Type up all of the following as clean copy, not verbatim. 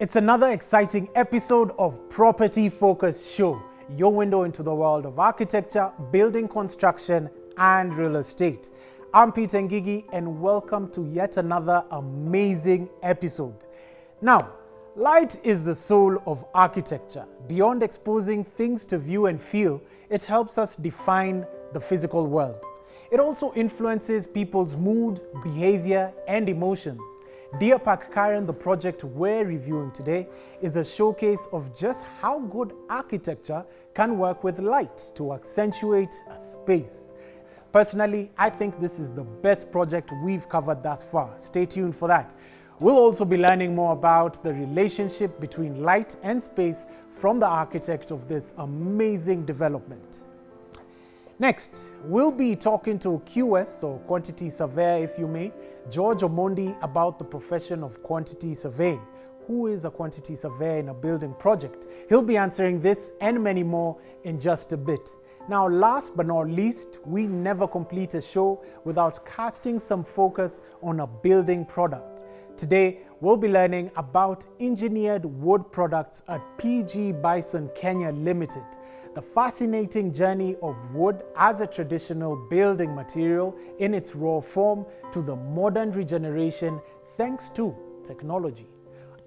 It's another exciting episode of Property Focus Show, your window into the world of architecture, building construction, and real estate. I'm Peter Ngigi, and welcome to yet another amazing episode. Now, light is the soul of architecture. Beyond exposing things to view and feel, it helps us define the physical world. It also influences people's mood, behavior, and emotions. Deerpark Karen, the project we're reviewing today, is a showcase of just how good architecture can work with light to accentuate a space. Personally, I think this is the best project we've covered thus far. Stay tuned for that. We'll also be learning more about the relationship between light and space from the architect of this amazing development. Next, we'll be talking to QS, or quantity surveyor if you may, George Omondi, about the profession of quantity surveying. Who is a quantity surveyor in a building project? He'll be answering this and many more in just a bit. Now, last but not least, we never complete a show without casting some focus on a building product. Today, we'll be learning about engineered wood products at PG Bison Kenya Limited. The fascinating journey of wood as a traditional building material in its raw form to the modern regeneration thanks to technology.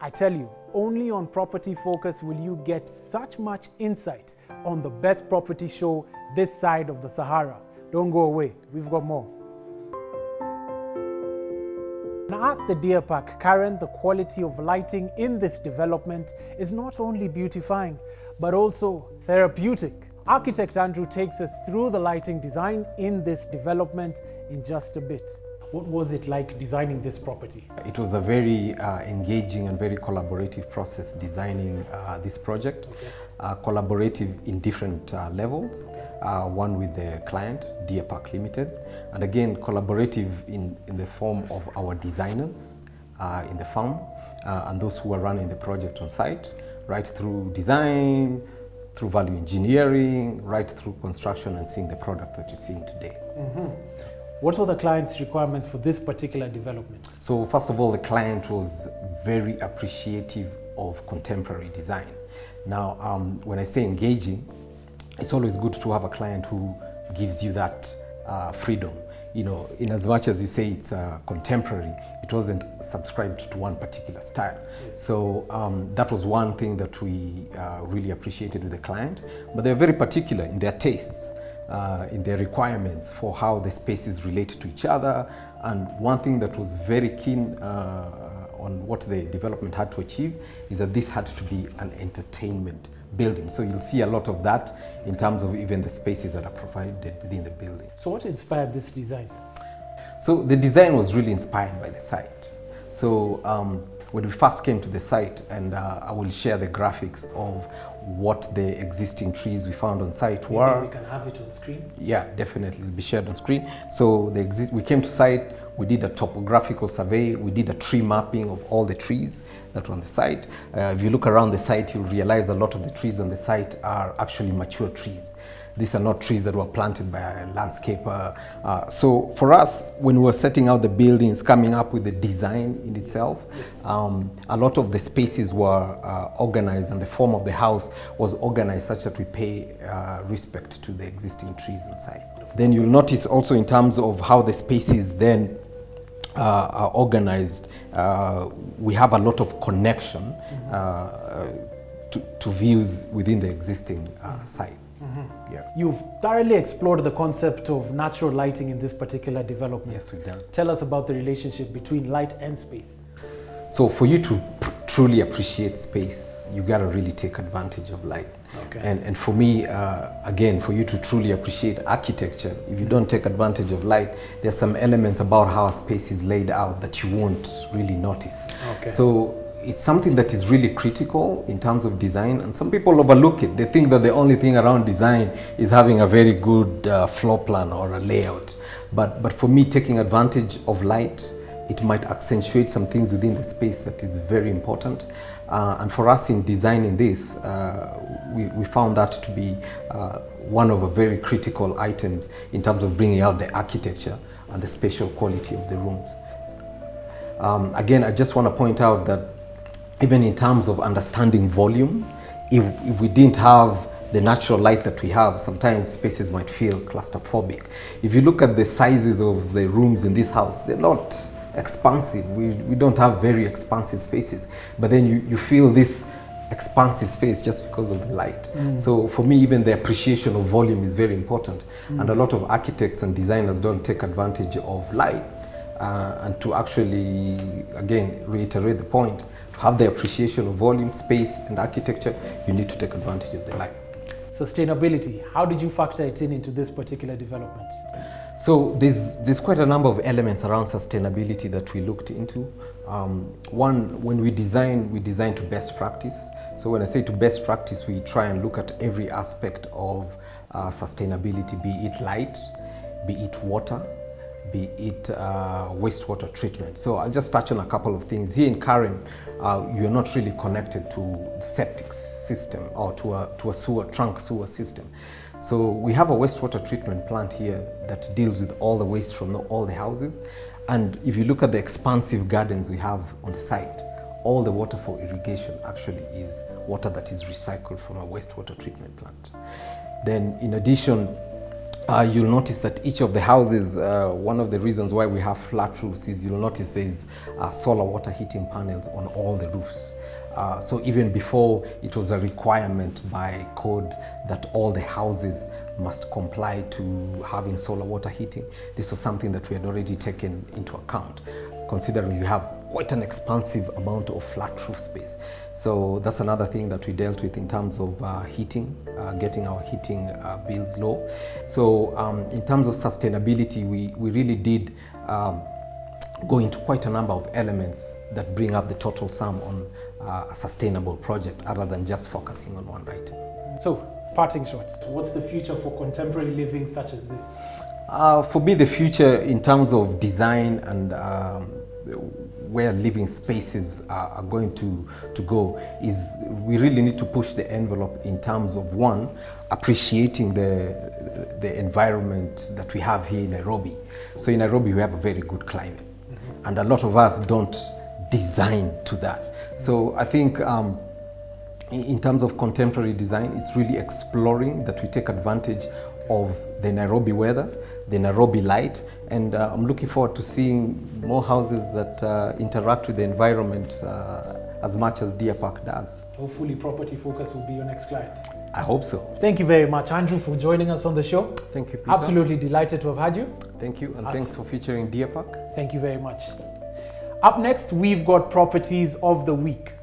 I tell you, only on Property Focus will you get such much insight on the best property show this side of the Sahara. Don't go away, we've got more. Now at the Deerpark Karen, the quality of lighting in this development is not only beautifying, but also therapeutic. Architect Andrew takes us through the lighting design in this development in just a bit. What was it like designing this property? It was a very engaging and very collaborative process designing this project. Okay. Collaborative in different levels. Okay. One with the client, Deerpark Limited, and again collaborative in the form of our designers in the firm and those who are running the project on site, right through design, through value engineering, right through construction and seeing the product that you're seeing today. Mm-hmm. What were the client's requirements for this particular development? So first of all, the client was very appreciative of contemporary design. Now, when I say engaging, it's always good to have a client who gives you that freedom. You know, in as much as you say it's contemporary, it wasn't subscribed to one particular style. Yes. So that was one thing that we really appreciated with the client. But they're very particular in their tastes, in their requirements for how the spaces relate to each other. And one thing that was very keen on what the development had to achieve is that this had to be an entertainment building. So you'll see a lot of that in terms of even the spaces that are provided within the building. So what inspired this design? So the design was really inspired by the site. So when we first came to the site, and I will share the graphics of what the existing trees we found on site were. Maybe we can have it on screen? Yeah, definitely, it'll be shared on screen. So we came to site, we did a topographical survey, we did a tree mapping of all the trees that were on the site. If you look around the site, you'll realize a lot of the trees on the site are actually mature trees. These are not trees that were planted by a landscaper. So for us, when we were setting out the buildings, coming up with the design in itself, yes. A lot of the spaces were organized, and the form of the house was organized such that we pay respect to the existing trees on site. Then you'll notice also in terms of how the spaces then are organized, we have a lot of connection to views within the existing site. Mm-hmm. Yeah. You've thoroughly explored the concept of natural lighting in this particular development. Yes, we've done. Tell us about the relationship between light and space. So for you to truly appreciate space, you got to really take advantage of light. Okay. And for me, again, for you to truly appreciate architecture, if you don't take advantage of light, there's some elements about how a space is laid out that you won't really notice. Okay. So it's something that is really critical in terms of design, and some people overlook it. They think that the only thing around design is having a very good floor plan or a layout. But for me, taking advantage of light, it might accentuate some things within the space that is very important. And for us in designing this, we found that to be one of the very critical items in terms of bringing out the architecture and the spatial quality of the rooms. Again, I just want to point out that even in terms of understanding volume, if we didn't have the natural light that we have, sometimes spaces might feel claustrophobic. If you look at the sizes of the rooms in this house, they're not expansive. We don't have very expansive spaces, but then you feel this expansive space just because of the light. So for me, even the appreciation of volume is very important. And a lot of architects and designers don't take advantage of light. And to actually, again, reiterate the point, to have the appreciation of volume, space, and architecture, you need to take advantage of the light. Sustainability, how did you factor it into this particular development? So there's quite a number of elements around sustainability that we looked into. One, when we design to best practice. So when I say to best practice, we try and look at every aspect of sustainability, be it light, be it water, be it wastewater treatment. So I'll just touch on a couple of things. Here in Karen, you're not really connected to the septic system or to a trunk sewer system. So we have a wastewater treatment plant here that deals with all the waste from all the houses. And if you look at the expansive gardens we have on the site, all the water for irrigation actually is water that is recycled from a wastewater treatment plant. Then in addition, you'll notice that each of the houses, one of the reasons why we have flat roofs is you'll notice there's solar water heating panels on all the roofs. So even before it was a requirement by code that all the houses must comply to having solar water heating, this was something that we had already taken into account, considering you have quite an expansive amount of flat roof space. So that's another thing that we dealt with in terms of heating, getting our heating bills low. So in terms of sustainability, we really did go into quite a number of elements that bring up the total sum on a sustainable project other than just focusing on one item. So, parting shots, what's the future for contemporary living such as this? For me, the future in terms of design and where living spaces are going to go is we really need to push the envelope in terms of, one, appreciating the environment that we have here in Nairobi. So in Nairobi we have a very good climate, and a lot of us don't design to that. So I think in terms of contemporary design, it's really exploring that we take advantage of the Nairobi weather, the Nairobi light, and I'm looking forward to seeing more houses that interact with the environment as much as Deerpark does. Hopefully Property Focus will be your next client. I hope so. Thank you very much, Andrew, for joining us on the show. Thank you, Peter. Absolutely delighted to have had you. Thank you, and thanks for featuring Deerpark. Thank you very much. Up next, we've got Properties of the Week.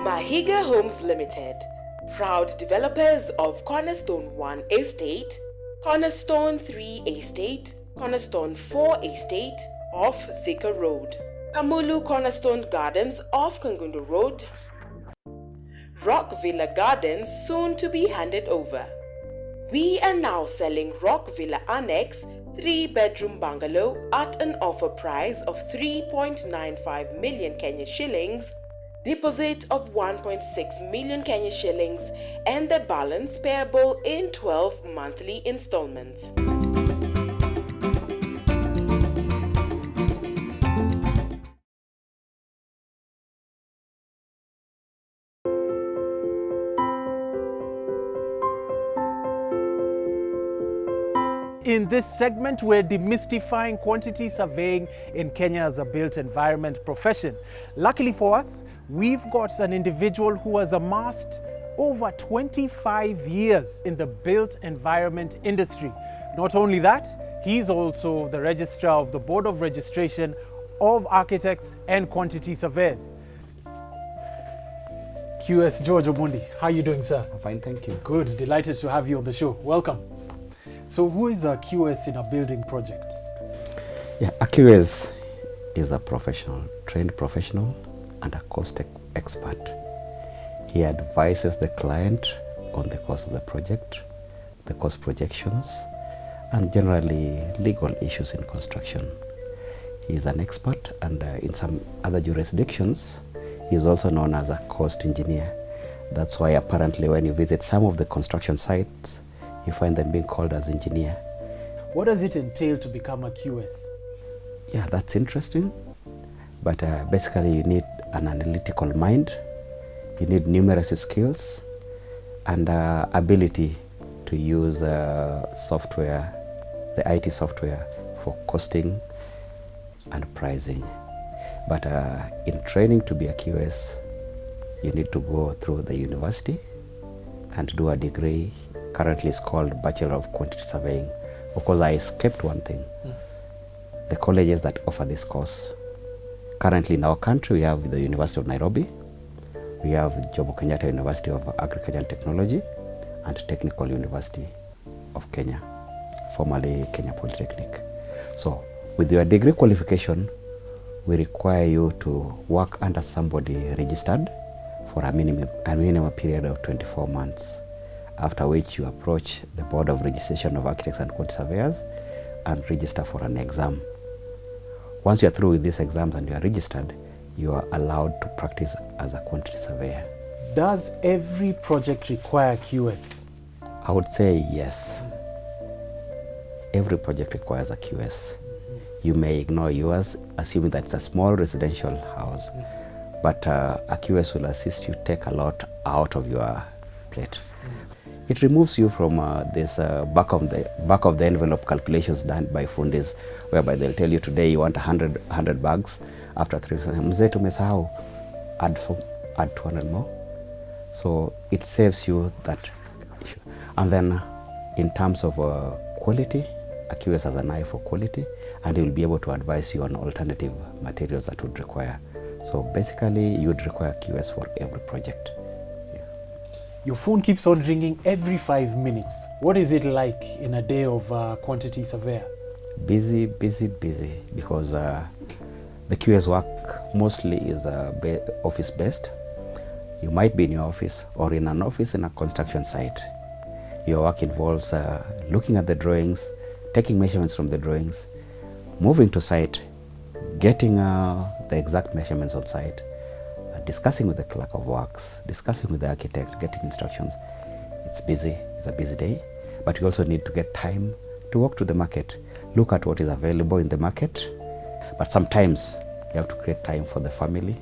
Mahiga Homes Limited, proud developers of Cornerstone 1 Estate, Cornerstone 3 Estate, Cornerstone 4 Estate off Thika Road, Kamulu Cornerstone Gardens off Kangundu Road, Rock Villa Gardens soon to be handed over. We are now selling Rock Villa Annex 3-bedroom bungalow at an offer price of 3.95 million Kenya shillings, deposit of 1.6 million Kenya shillings, and the balance payable in 12 monthly installments. In this segment, we're demystifying quantity surveying in Kenya as a built environment profession. Luckily for us, we've got an individual who has amassed over 25 years in the built environment industry. Not only that, he's also the registrar of the Board of Registration of Architects and Quantity Surveyors. QS George Omondi, how are you doing, sir? I'm fine, thank you. Good, delighted to have you on the show. Welcome. So who is a QS in a building project? Yeah, a QS is a professional, trained professional and a cost expert. He advises the client on the cost of the project, the cost projections, and generally legal issues in construction. He is an expert, and in some other jurisdictions, he is also known as a cost engineer. That's why apparently when you visit some of the construction sites, you find them being called as engineer. What does it entail to become a QS? Yeah, that's interesting. But basically you need an analytical mind, you need numeracy skills, and ability to use software, the IT software for costing and pricing. But in training to be a QS, you need to go through the university and do a degree. Currently it's called Bachelor of Quantity Surveying. Of course, I skipped one thing. The colleges that offer this course. Currently in our country, we have the University of Nairobi, we have Jomo Kenyatta University of Agriculture and Technology, and Technical University of Kenya, formerly Kenya Polytechnic. So with your degree qualification, we require you to work under somebody registered for a minimum period of 24 months, after which you approach the Board of Registration of Architects and Quantity Surveyors and register for an exam. Once you are through with these exams and you are registered, you are allowed to practice as a quantity surveyor. Does every project require QS? I would say yes. Every project requires a QS. You may ignore yours, assuming that it's a small residential house, but a QS will assist you take a lot out of your plate. It removes you from this back of the envelope calculations done by fundis, whereby they'll tell you today you want 100 bags. After 3 weeks, mzee tumesahau, add 200 more. So it saves you that issue. And then in terms of quality, a QS has an eye for quality, and he will be able to advise you on alternative materials that would require. So basically, you would require QS for every project. Your phone keeps on ringing every 5 minutes. What is it like in a day of quantity surveyor? Busy, busy, busy, because the QS work mostly is office-based. You might be in your office or in an office in a construction site. Your work involves looking at the drawings, taking measurements from the drawings, moving to site, getting the exact measurements on site, discussing with the clerk of works, discussing with the architect, getting instructions. It's busy, it's a busy day, but you also need to get time to walk to the market, look at what is available in the market. But sometimes you have to create time for the family,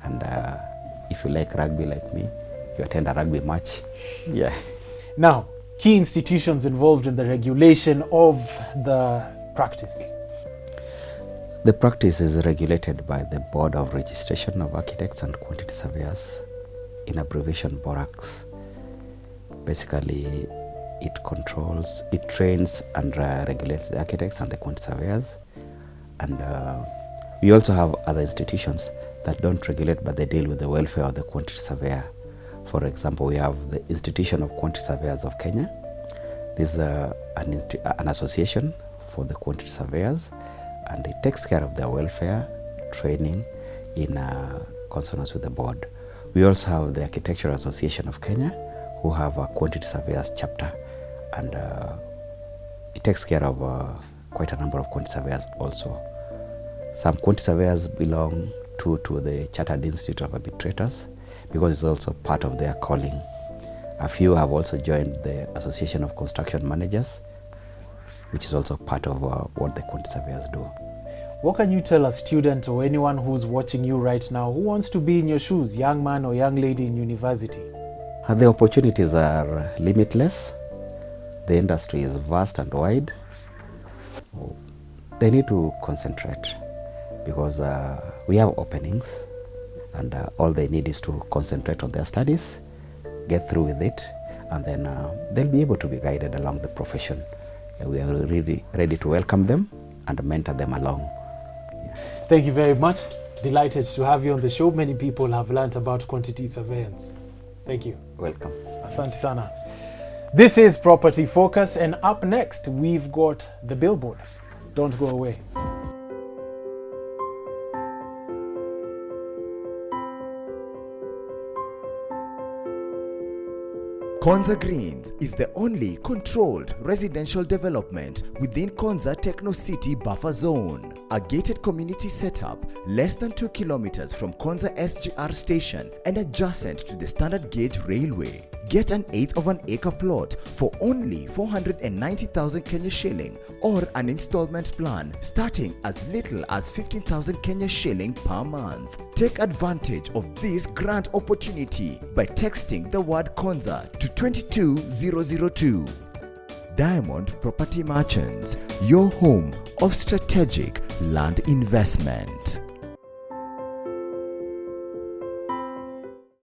and if you like rugby like me, you attend a rugby match. Yeah. Now, key institutions involved in the regulation of the practice. The practice is regulated by the Board of Registration of Architects and Quantity Surveyors, in abbreviation BORAQs. Basically, it controls, it trains and regulates the architects and the quantity surveyors. And we also have other institutions that don't regulate, but they deal with the welfare of the quantity surveyor. For example, we have the Institution of Quantity Surveyors of Kenya. This is an association for the quantity surveyors, and it takes care of their welfare, training in consonance with the board. We also have the Architectural Association of Kenya, who have a quantity surveyors chapter, and it takes care of quite a number of quantity surveyors also. Some quantity surveyors belong to the Chartered Institute of Arbitrators, because it's also part of their calling. A few have also joined the Association of Construction Managers, which is also part of what the quantity surveyors do. What can you tell a student or anyone who's watching you right now who wants to be in your shoes, young man or young lady in university? The opportunities are limitless. The industry is vast and wide. They need to concentrate, because we have openings, and all they need is to concentrate on their studies, get through with it, and then they'll be able to be guided along the profession. We are really ready to welcome them and mentor them along. Thank you very much. Delighted to have you on the show. Many people have learnt about quantity surveillance. Thank you. Welcome. Asante sana. This is Property Focus, and up next we've got the billboard. Don't go away. Kwanza Greens is the only controlled residential development within Kwanza Techno City Buffer Zone, a gated community setup less than 2 kilometers from Kwanza SGR station and adjacent to the standard gauge railway. Get an eighth of an acre plot for only 490,000 Kenya shilling or an installment plan starting as little as 15,000 Kenya shilling per month. Take advantage of this grand opportunity by texting the word Kwanza to 22002. Diamond Property Merchants, your home of strategic land investment.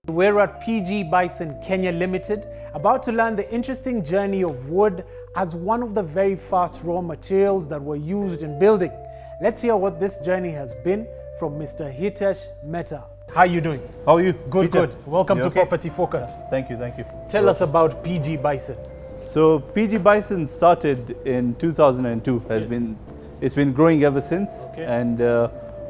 We're at PG Bison Kenya Limited, about to learn the interesting journey of wood as one of the very first raw materials that were used in building. Let's hear what this journey has been from Mr. Hitesh Mehta. How are you doing? How are you? Good, Peter? good. Welcome You to okay? Property Focus. Thank you, thank you. Tell us about PG Bison. So PG Bison started in 2002. It's been growing ever since, Okay. and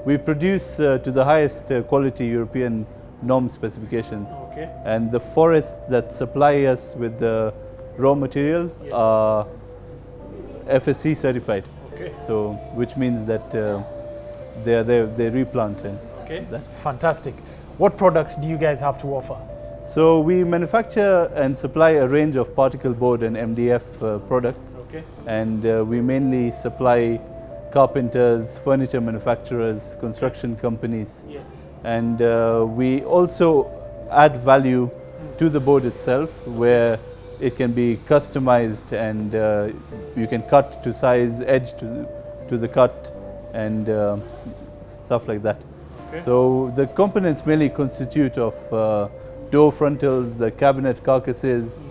we produce to the highest quality European norm specifications. Okay. And the forests that supply us with the raw material are FSC certified. Okay. So which means that they replant and Okay. that. Fantastic. What products do you guys have to offer? So we manufacture and supply a range of particle board and MDF products. Okay. And we mainly supply carpenters, furniture manufacturers, construction companies. Yes. And we also add value to the board itself, where it can be customized and you can cut to size, edge to the cut, and stuff like that. Okay. So the components mainly constitute of door frontals, the cabinet carcasses,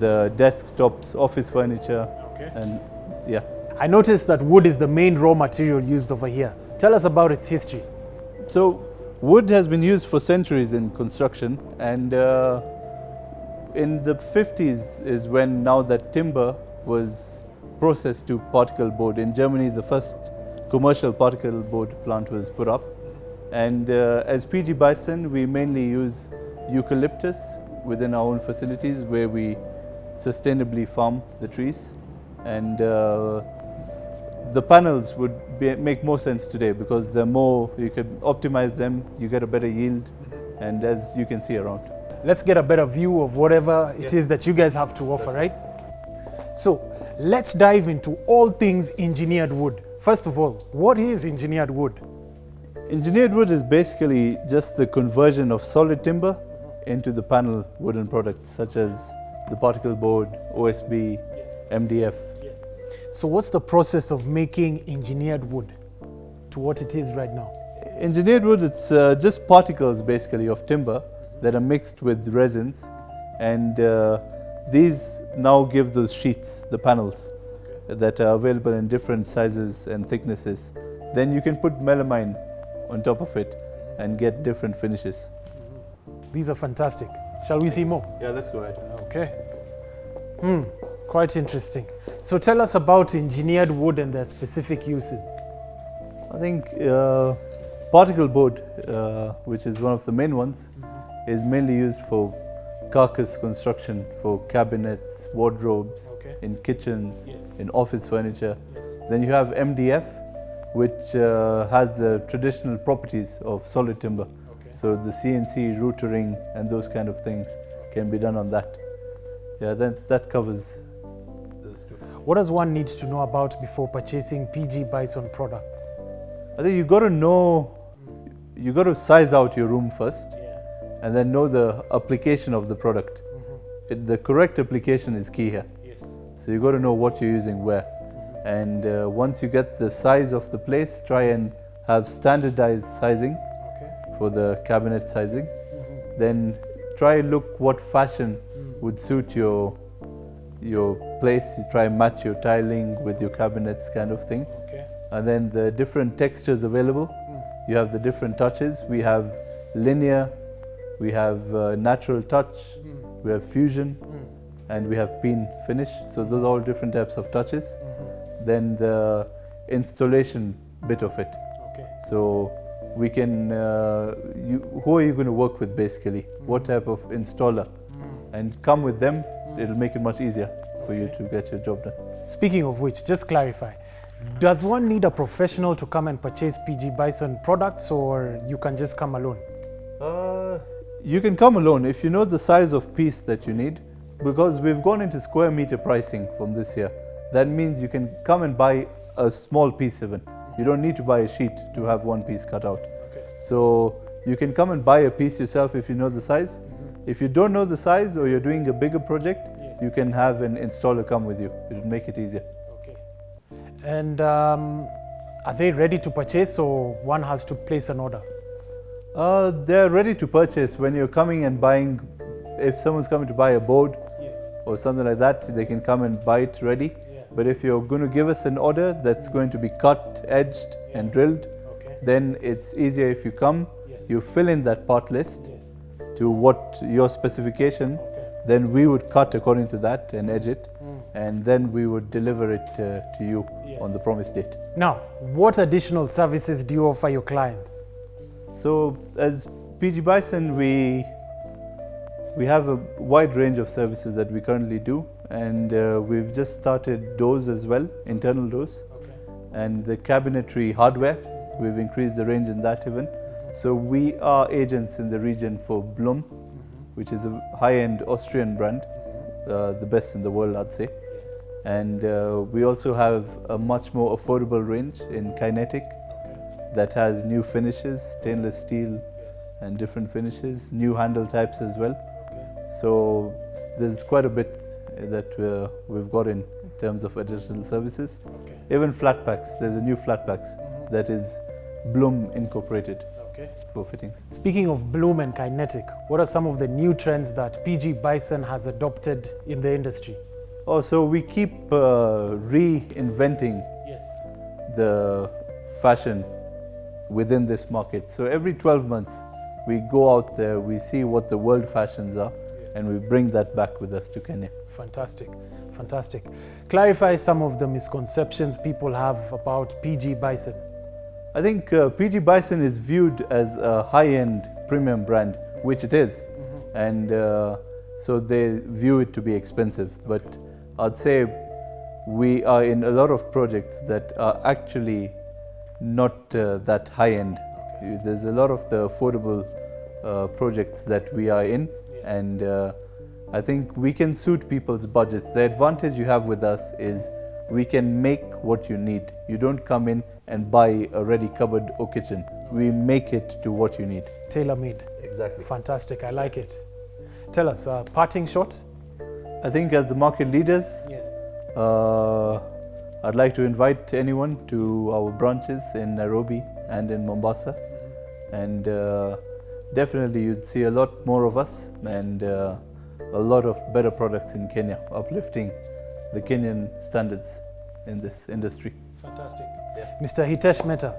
the desktops, office furniture, Okay. and yeah. I noticed that wood is the main raw material used over here. Tell us about its history. So wood has been used for centuries in construction, and in the 50s is when now that timber was processed to particle board. In Germany, the first commercial particle board plant was put up. And as PG Bison, we mainly use eucalyptus within our own facilities, where we sustainably farm the trees. And the panels would make more sense today, because the more you can optimize them, you get a better yield, and as you can see around. Let's get a better view of whatever it is that you guys have to offer, right? So let's dive into all things engineered wood. First of all, what is engineered wood? Engineered wood is basically just the conversion of solid timber into the panel wooden products, such as the particle board, OSB, MDF. So what's the process of making engineered wood to what it is right now? Engineered wood, it's just particles basically of timber that are mixed with resins, and these now give those sheets, the panels, that are available in different sizes and thicknesses. Then you can put melamine on top of it and get different finishes. These are fantastic. Shall we see more? Yeah, let's go ahead. Okay. Quite interesting. So tell us about engineered wood and their specific uses. I think particle board, which is one of the main ones, is mainly used for carcass construction, for cabinets, wardrobes, Okay. in kitchens, Yes. in office furniture. Then you have MDF, which has the traditional properties of solid timber. So the CNC rootering and those kind of things can be done on that. Yeah, that covers those two. What does one need to know about before purchasing PG Bison products? I think you got to know, you got to size out your room first, and then know the application of the product. The correct application is key here. So you got to know what you're using where. And once you get the size of the place, try and have standardized sizing for the cabinet sizing. Then try and look what fashion would suit your place. You try and match your tiling with your cabinets, kind of thing. And then the different textures available. You have the different touches. We have linear, we have natural touch, we have fusion, and we have pin finish. So those are all different types of touches. Then the installation bit of it. So we can, who are you going to work with basically? What type of installer? And come with them, it'll make it much easier for you to get your job done. Speaking of which, just clarify, does one need a professional to come and purchase PG Bison products, or you can just come alone? You can come alone if you know the size of piece that you need, because we've gone into square meter pricing from this year. That means you can come and buy a small piece even. You don't need to buy a sheet to have one piece cut out. So you can come and buy a piece yourself if you know the size. If you don't know the size or you're doing a bigger project, you can have an installer come with you. It'll make it easier. And are they ready to purchase, or one has to place an order? They're ready to purchase when you're coming and buying. If someone's coming to buy a board or something like that, they can come and buy it ready. But if you're going to give us an order that's going to be cut, edged and drilled, then it's easier if you come, you fill in that part list to what your specification, then we would cut according to that and edge it, and then we would deliver it to you on the promised date. Now, what additional services do you offer your clients? So as PG Bison, we have a wide range of services that we currently do, and we've just started doors as well, internal doors, and the cabinetry hardware. We've increased the range in that even. So we are agents in the region for Blum, which is a high-end Austrian brand, the best in the world, I'd say. And we also have a much more affordable range in Kinetic that has new finishes, stainless steel and different finishes, new handle types as well. So there's quite a bit that we've got in terms of additional services. Even flat packs, there's a new flat packs that is Bloom incorporated for fittings. Speaking of Bloom and Kinetic, what are some of the new trends that PG Bison has adopted in the industry? Oh, so we keep reinventing the fashion within this market. So every 12 months, we go out there, we see what the world fashions are, and we bring that back with us to Kenya. Fantastic, fantastic. Clarify some of the misconceptions people have about PG Bison. I think PG Bison is viewed as a high-end premium brand, which it is, and so they view it to be expensive. But I'd say we are in a lot of projects that are actually not that high-end. There's a lot of the affordable projects that we are in, and I think we can suit people's budgets. The advantage you have with us is we can make what you need. You don't come in and buy a ready cupboard or kitchen. We make it to what you need. Tailor-made. Exactly. Fantastic, I like it. Tell us, parting shot? I think as the market leaders, I'd like to invite anyone to our branches in Nairobi and in Mombasa. And definitely you'd see a lot more of us and a lot of better products in Kenya, uplifting the Kenyan standards in this industry. Fantastic. Mr. Hitesh Mehta,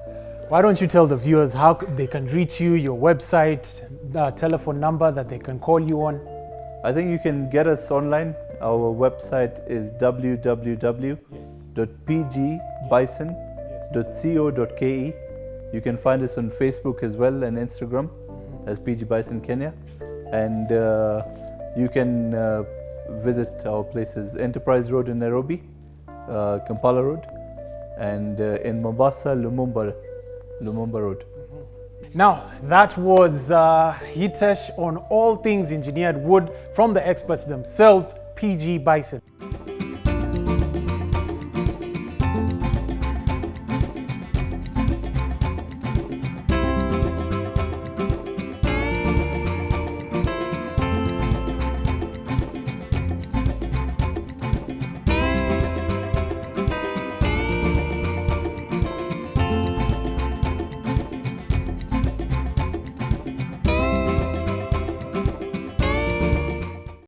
why don't you tell the viewers how they can reach you, your website, telephone number that they can call you on? I think you can get us online. Our website is www.pgbison.co.ke. You can find us on Facebook as well and Instagram as PG Bison Kenya. And you can visit our places, Enterprise Road in Nairobi, Kampala Road, and in Mombasa, Lumumba Road. Now, that was Hitesh on all things engineered wood from the experts themselves, PG Bison.